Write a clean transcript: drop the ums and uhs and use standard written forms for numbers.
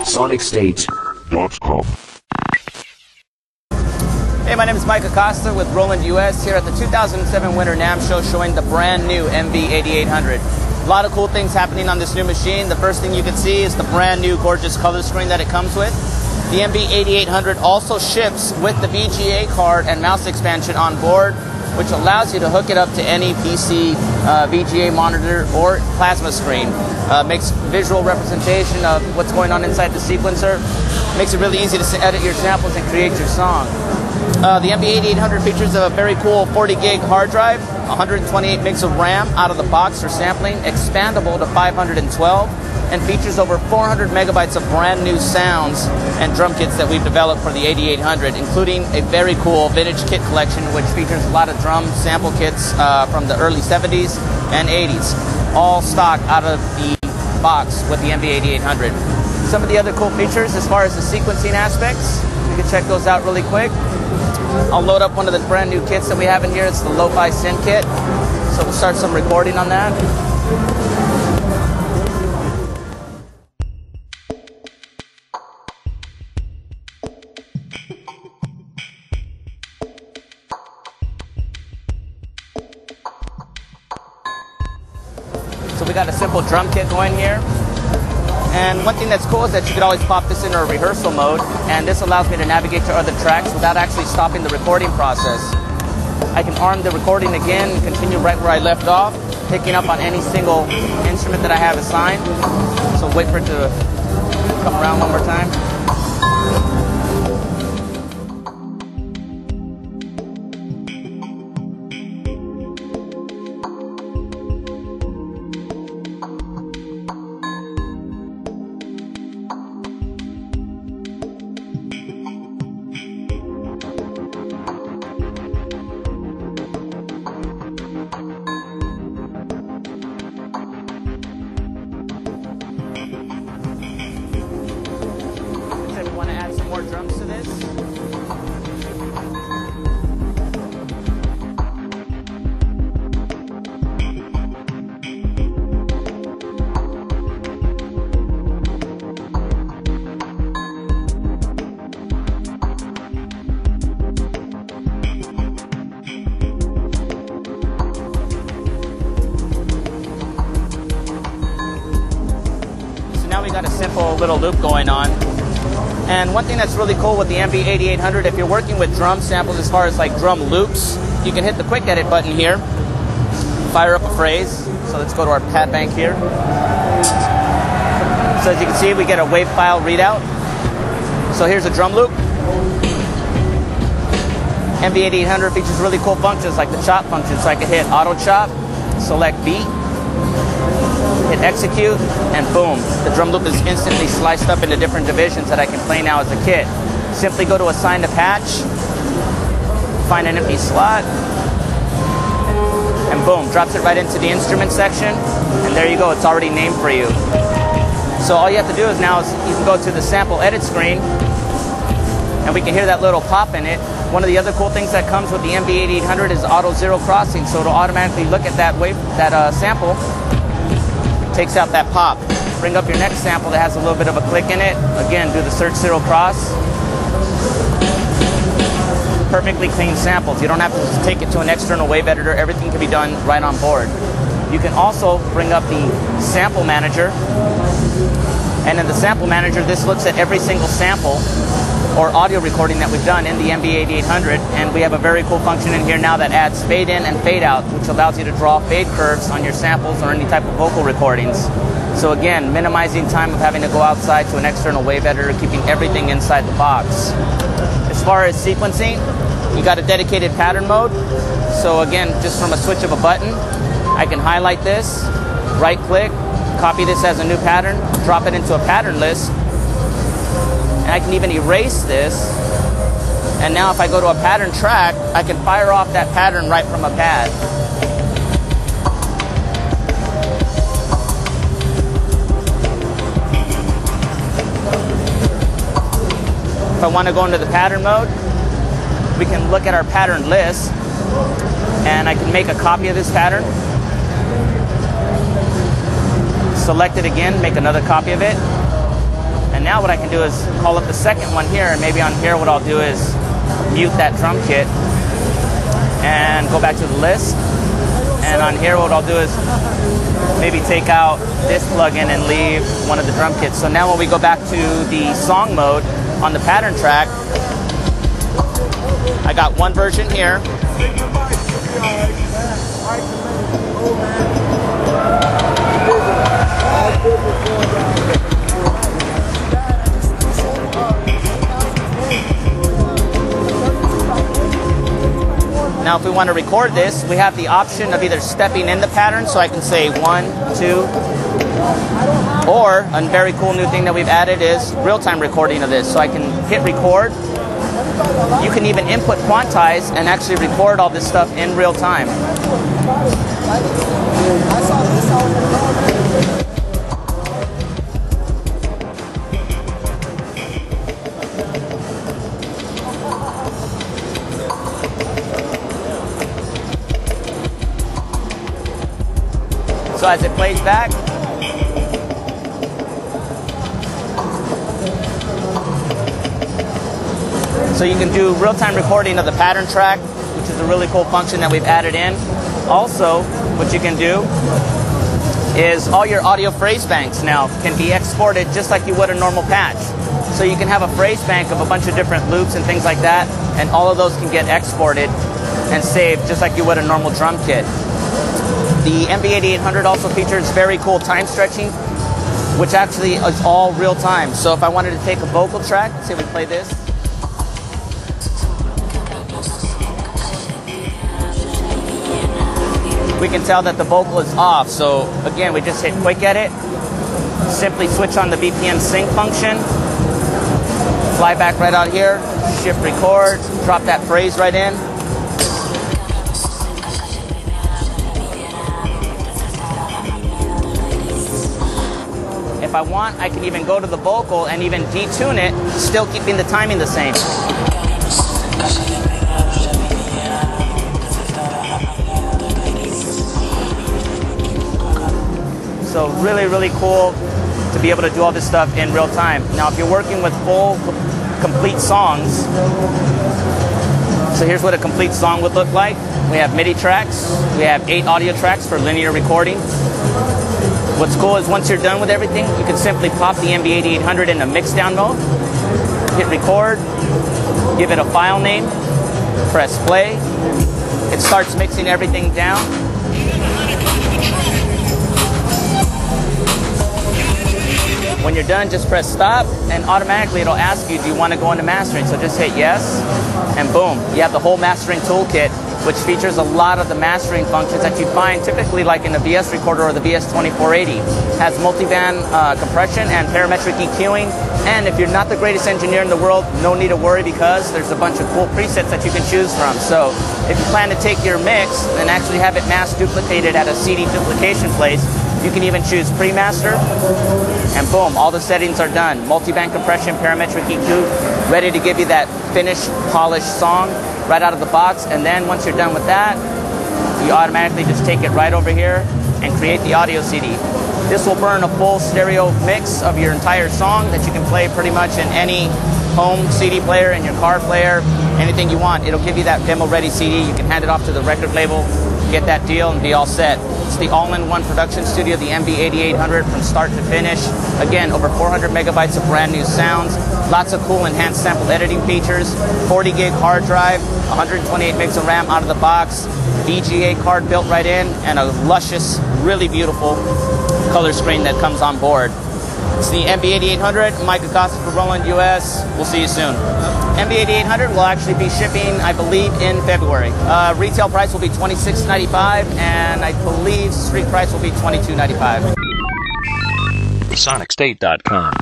SonicState.com. Hey, my name is Mike Acosta with Roland US here at the 2007 Winter NAMM show, showing the brand new MV-8800. A lot of cool things happening on this new machine. The first thing you can see is the brand new gorgeous color screen that it comes with. The MV-8800 also ships with the VGA card and mouse expansion on board, which allows you to hook it up to any PC VGA monitor or plasma screen. Makes visual representation of what's going on inside the sequencer. Makes it really easy to edit your samples and create your song. The MV-8800 features a very cool 40 gig hard drive, 128 megs of RAM out of the box for sampling, expandable to 512, and features over 400 megabytes of brand new sounds and drum kits that we've developed for the 8800, including a very cool vintage kit collection which features a lot of drum sample kits from the early 70s and 80s, all stock out of the box with the MV-8800. Some of the other cool features as far as the sequencing aspects, you can check those out really quick. I'll load up one of the brand new kits that we have in here. It's the Lo-Fi Synth kit. So we'll start some recording on that. So we got a simple drum kit going here. And one thing that's cool is that you could always pop this into a rehearsal mode, and this allows me to navigate to other tracks without actually stopping the recording process. I can arm the recording again and continue right where I left off, picking up on any single instrument that I have assigned. So wait for it to come around one more time. Want to add some more drums to this? So now we got a simple little loop going on. And one thing that's really cool with the MV-8800, if you're working with drum samples as far as like drum loops, you can hit the quick edit button here, fire up a phrase. So let's go to our pad bank here. So as you can see, we get a wave file readout. So here's a drum loop. MV-8800 features really cool functions like the chop function. So I can hit auto chop, select beat, hit execute, and boom, the drum loop is instantly sliced up into different divisions that I can play now as a kit. Simply go to assign to patch, find an empty slot, and boom, drops it right into the instrument section, and there you go, it's already named for you. So all you have to do is now is you can go to the sample edit screen, and we can hear that little pop in it. One of the other cool things that comes with the MV-8800 is auto zero crossing, so it'll automatically look at that wave, that sample, takes out that pop. Bring up your next sample that has a little bit of a click in it. Again, do the search zero cross. Perfectly clean samples. You don't have to take it to an external wave editor. Everything can be done right on board. You can also bring up the sample manager. And in the sample manager, this looks at every single sample or audio recording that we've done in the MV-8800, and we have a very cool function in here now that adds fade in and fade out, which allows you to draw fade curves on your samples or any type of vocal recordings. So again, minimizing time of having to go outside to an external wave editor, keeping everything inside the box. As far as sequencing, you got a dedicated pattern mode. So again, just from a switch of a button, I can highlight this, right click, copy this as a new pattern, drop it into a pattern list, and I can even erase this. And now if I go to a pattern track, I can fire off that pattern right from a pad. If I want to go into the pattern mode, we can look at our pattern list, and I can make a copy of this pattern. select it again, make another copy of it. And now what I can do is call up the second one here, and maybe on here what I'll do is mute that drum kit and go back to the list. And on here what I'll do is maybe take out this plugin and leave one of the drum kits. So now when we go back to the song mode on the pattern track, I got one version here. Now if we want to record this, we have the option of either stepping in the pattern, so I can say 1, 2, or a very cool new thing that we've added is real-time recording of this. So I can hit record. You can even input quantize and actually record all this stuff in real time. So as it plays back, so you can do real-time recording of the pattern track, which is a really cool function that we've added in. Also, what you can do is all your audio phrase banks now can be exported just like you would a normal patch. So you can have a phrase bank of a bunch of different loops and things like that, and all of those can get exported and saved just like you would a normal drum kit. The MV-8800 also features very cool time stretching, which actually is all real time. So if I wanted to take a vocal track, say we play this. We can tell that the vocal is off. So again, we just hit quick edit, simply switch on the BPM sync function, fly back right out here, shift record, drop that phrase right in. If I want, I can even go to the vocal and even detune it, still keeping the timing the same. So really, really cool to be able to do all this stuff in real time. Now, if you're working with full, complete songs, so here's what a complete song would look like. We have MIDI tracks. We have 8 audio tracks for linear recording. What's cool is once you're done with everything, you can simply pop the MV-8800 into mixdown mode, hit record, give it a file name, press play. It starts mixing everything down. When you're done, just press stop, and automatically it'll ask you, do you want to go into mastering? So just hit yes, and boom, you have the whole mastering toolkit, which features a lot of the mastering functions that you find typically like in the VS Recorder or the VS2480. Has multiband compression and parametric EQing, and if you're not the greatest engineer in the world, no need to worry because there's a bunch of cool presets that you can choose from. So if you plan to take your mix and actually have it mass duplicated at a CD duplication place, you can even choose pre-master, and boom, all the settings are done. Multiband compression, parametric EQ, ready to give you that finished, polished song right out of the box. And then once you're done with that, you automatically just take it right over here and create the audio CD. This will burn a full stereo mix of your entire song that you can play pretty much in any home CD player, in your car player, anything you want. It'll give you that demo-ready CD. You can hand it off to the record label, get that deal, and be all set. It's the all-in-one production studio, the MV-8800, from start to finish. Again, over 400 megabytes of brand new sounds, lots of cool enhanced sample editing features, 40 gig hard drive, 128 megs of RAM out of the box, VGA card built right in, and a luscious, really beautiful color screen that comes on board. It's the MV-8800. Mike Acosta for Roland US. We'll see you soon. MV-8800 will actually be shipping, I believe, in February. Retail price will be $26.95, and I believe street price will be $22.95. SonicState.com